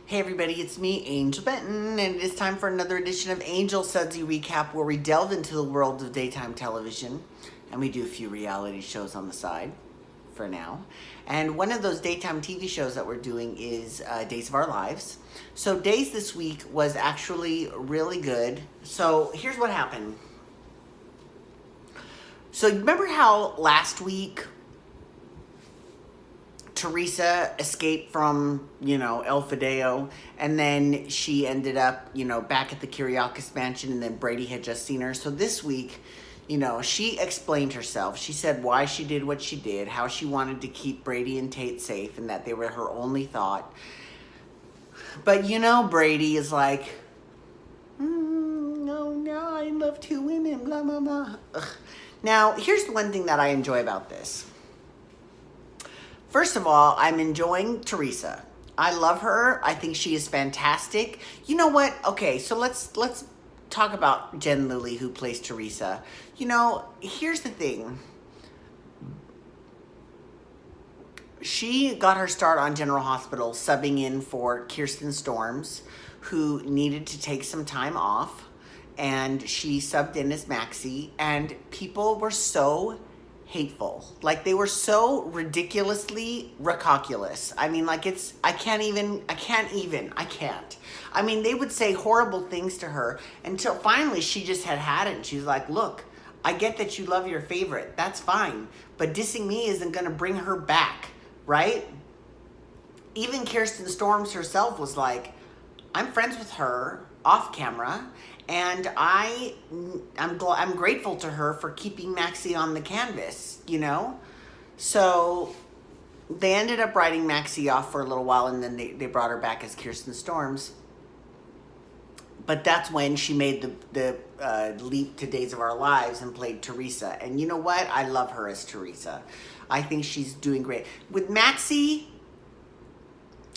Hey everybody, it's me, Angel Benton, and it is time for another edition of Angel Sudsy Recap, where we delve into the world of daytime television, and we do a few reality shows on the side, for now. And one of those daytime TV shows that we're doing is Days of Our Lives. So Days this week was actually really good. So here's what happened. So remember how last week Theresa escaped from, El Fideo, and then she ended up, back at the Kiriakis mansion, and then Brady had just seen her. So this week, she explained herself. She said why she did what she did, how she wanted to keep Brady and Tate safe, and that they were her only thought. But, Brady is like, no, I love two women, blah, blah, blah. Ugh. Now, here's the one thing that I enjoy about this. First of all, I'm enjoying Theresa. I love her. I think she is fantastic. You know what? Okay, so let's talk about Jen Lilly, who plays Theresa. Here's the thing. She got her start on General Hospital subbing in for Kirsten Storms, who needed to take some time off, and she subbed in as Maxie, and people were so hateful. Like, they were so ridiculously ridiculous. I mean, like, I can't. I mean, they would say horrible things to her until finally she just had it. And she's like, look, I get that you love your favorite. That's fine. But dissing me isn't going to bring her back, right? Even Kirsten Storms herself was like, I'm friends with her off camera, and I'm grateful to her for keeping Maxie on the canvas, So they ended up writing Maxie off for a little while, and then they brought her back as Kirsten Storms. But that's when she made the leap to Days of Our Lives and played Theresa. And you know what? I love her as Theresa. I think she's doing great. With Maxie,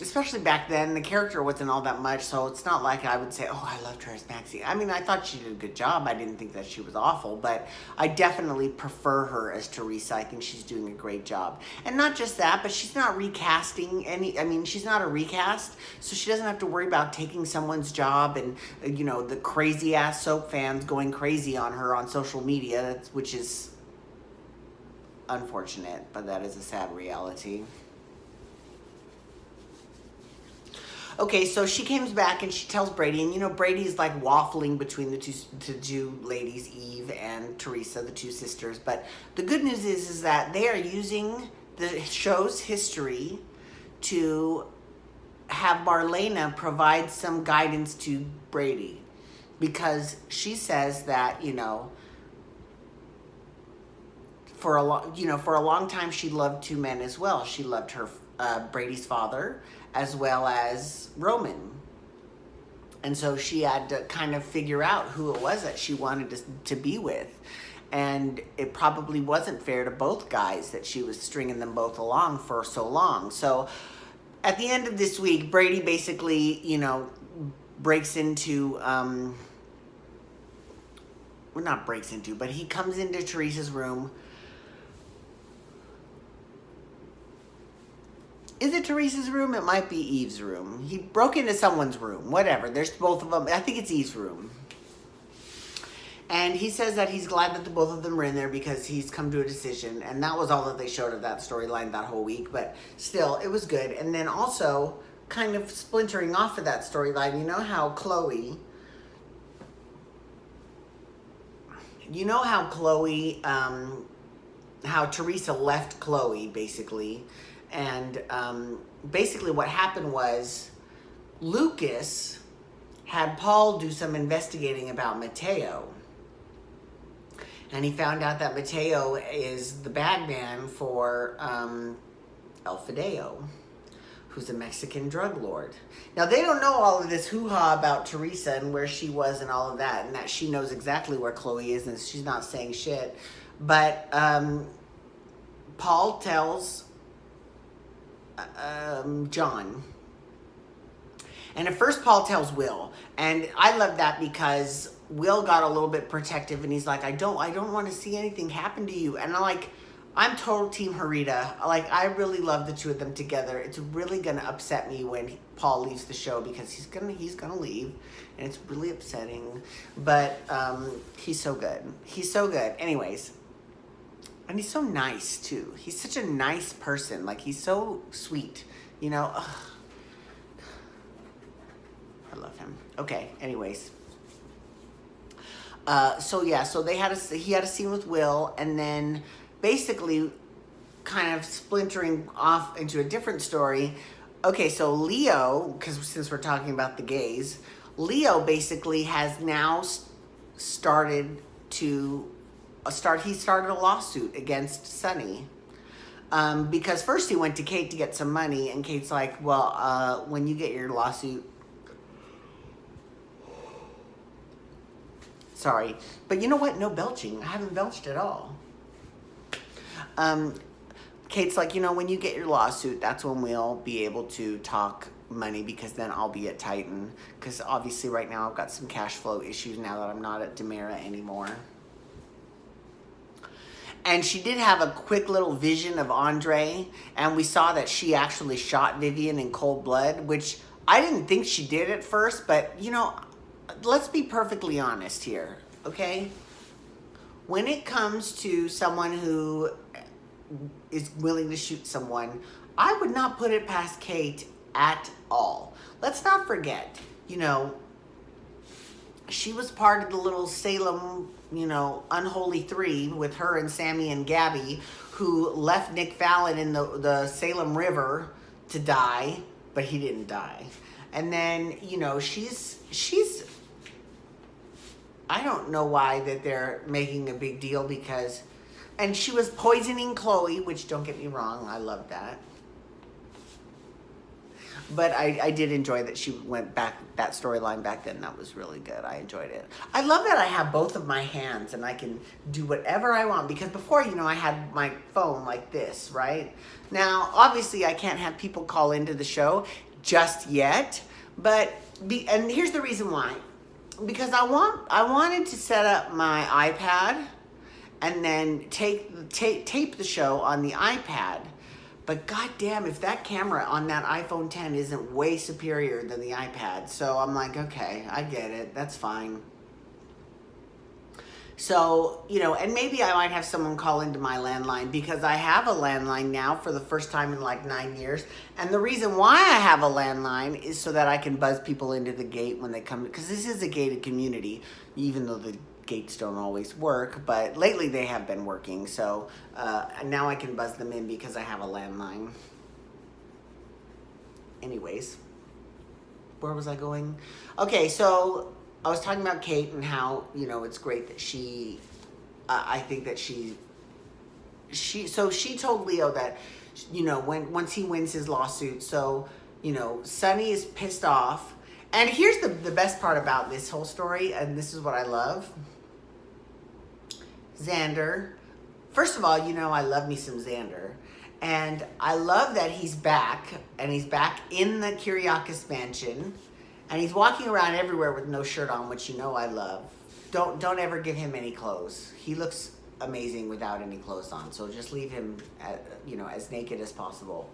especially back then, the character wasn't all that much, so it's not like I would say, oh, I loved her as Maxie. I mean, I thought she did a good job. I didn't think that she was awful, but I definitely prefer her as Theresa. I think she's doing a great job. And not just that, but she's not recasting she's not a recast, so she doesn't have to worry about taking someone's job and, the crazy-ass soap fans going crazy on her on social media, which is unfortunate, but that is a sad reality. Okay, so she comes back and she tells Brady, and Brady's like waffling between the two ladies, Eve and Theresa, the two sisters. But the good news is that they are using the show's history to have Marlena provide some guidance to Brady, because she says that for a long time she loved two men as well. She loved her Brady's father, as well as Roman. And so she had to kind of figure out who it was that she wanted to be with. And it probably wasn't fair to both guys that she was stringing them both along for so long. So at the end of this week, Brady basically, breaks into, but he comes into Theresa's room. Is it Theresa's room? It might be Eve's room. He broke into someone's room. Whatever. There's both of them. I think it's Eve's room. And he says that he's glad that the both of them are in there because he's come to a decision. And that was all that they showed of that storyline that whole week. But still, it was good. And then also, kind of splintering off of that storyline, how Theresa left Chloe, basically. And basically what happened was Lucas had Paul do some investigating about Mateo. And he found out that Mateo is the bad man for El Fideo, who's a Mexican drug lord. Now, they don't know all of this hoo-ha about Theresa and where she was and all of that, and that she knows exactly where Chloe is and she's not saying shit. But Paul tells John. And at first Paul tells Will. And I love that because Will got a little bit protective and he's like, I don't want to see anything happen to you. And I'm like, I'm total team Harita. Like, I really love the two of them together. It's really gonna upset me when Paul leaves the show because he's gonna leave, and it's really upsetting. But he's so good. He's so good. Anyways, and he's so nice too. He's such a nice person. Like, he's so sweet. You know. Ugh. I love him. Okay. Anyways. So yeah. So he had a scene with Will, and then basically kind of splintering off into a different story. Okay, so Leo, because since we're talking about the gays, Leo basically has now started he started a lawsuit against Sonny. Because first he went to Kate to get some money, and Kate's like, well, when you get your lawsuit, sorry, but you know what? No belching. I haven't belched at all. Kate's like, you know, when you get your lawsuit, that's when we'll be able to talk money, because then I'll be at Titan. Because obviously right now I've got some cash flow issues now that I'm not at Demera anymore. And she did have a quick little vision of Andre, and we saw that she actually shot Vivian in cold blood, which I didn't think she did at first, but, you know, let's be perfectly honest here, okay? When it comes to someone who is willing to shoot someone, I would not put it past Kate at all. Let's not forget, you know, she was part of the little Salem, you know, unholy three with her and Sammy and Gabby, who left Nick Fallon in the Salem River to die, but he didn't die. And then, you know, she's I don't know why that they're making a big deal, because, and she was poisoning Chloe, which, don't get me wrong, I love that. But I did enjoy that she went back, that storyline back then. That was really good. I enjoyed it. I love that I have both of my hands and I can do whatever I want, because before, you know, I had my phone like this, right? Now, obviously, I can't have people call into the show just yet, but, and here's the reason why. Because I wanted to set up my iPad and then tape the show on the iPad. But goddamn, if that camera on that iPhone 10 isn't way superior than the iPad. So I'm like, okay, I get it. That's fine. So, you know, and maybe I might have someone call into my landline, because I have a landline now for the first time in like 9 years. And the reason why I have a landline is so that I can buzz people into the gate when they come, because this is a gated community, even though the gates don't always work, but lately they have been working. So now I can buzz them in because I have a landline. Anyways, where was I going? Okay, so I was talking about Kate and how, you know, it's great that I think that she told Leo that, you know, once he wins his lawsuit, so, you know, Sonny is pissed off. And here's the best part about this whole story, and this is what I love. Xander. First of all, you know, I love me some Xander. And I love that he's back, and he's back in the Kyriakis mansion. And he's walking around everywhere with no shirt on, which, you know, I love. Don't ever give him any clothes. He looks amazing without any clothes on. So just leave him, you know, as naked as possible.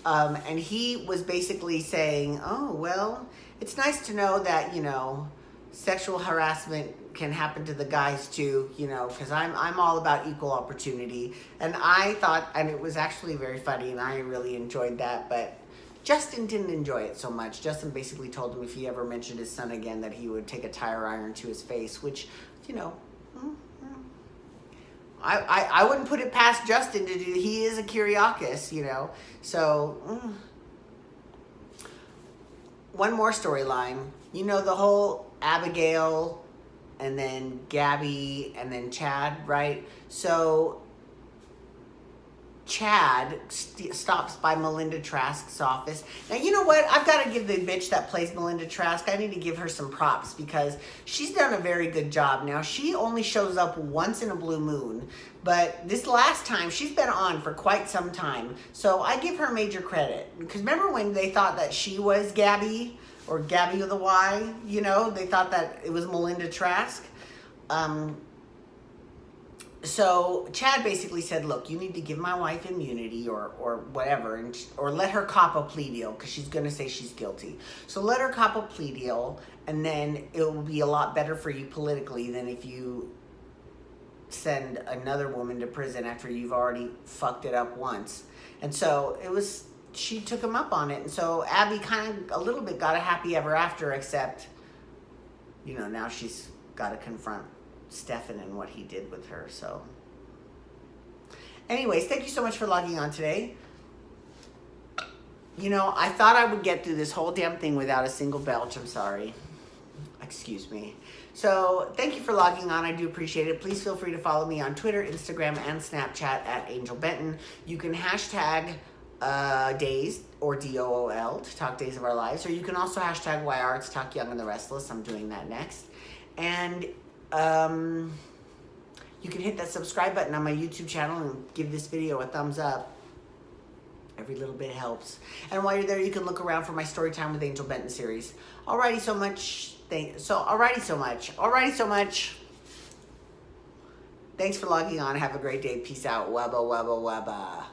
And he was basically saying, oh, well, it's nice to know that, you know, sexual harassment can happen to the guys too, you know, because I'm all about equal opportunity. And I thought, and it was actually very funny, and I really enjoyed that, but Justin didn't enjoy it so much. Justin basically told him if he ever mentioned his son again that he would take a tire iron to his face, which, you know, I wouldn't put it past Justin to do. He is a Kyriakis, you know. So, one more storyline. You know, the whole Abigail and then Gabby and then Chad, right? So Chad stops by Melinda Trask's office. Now, you know what? I've got to give the bitch that plays Melinda Trask, I need to give her some props, because she's done a very good job. Now, she only shows up once in a blue moon, but this last time, she's been on for quite some time. So I give her major credit. Because remember when they thought that she was Gabby, or Gabby with a Y, you know? They thought that it was Melinda Trask. So Chad basically said, look, you need to give my wife immunity or whatever, or let her cop a plea deal, because she's going to say she's guilty. So let her cop a plea deal, and then it will be a lot better for you politically than if you send another woman to prison after you've already fucked it up once. And so she took him up on it. And so Abby kind of a little bit got a happy ever after, except, now she's got to confront Stefan and what he did with her. So anyways, thank you so much for logging on today. I thought I would get through this whole damn thing without a single belch. I'm sorry. Excuse me. So thank you for logging on. I do appreciate it. Please feel free to follow me on Twitter, Instagram, and Snapchat at Angel Benton. You can hashtag days or DOOL to talk days of our lives, or you can also hashtag YR to talk Young and the Restless. I'm doing that next. And you can hit that subscribe button on my YouTube channel and give this video a thumbs up. Every little bit helps. And while you're there, you can look around for my Storytime with Angel Benton series. Alrighty so much. Alrighty so much. Thanks for logging on. Have a great day. Peace out. Wabba, wabba, wabba.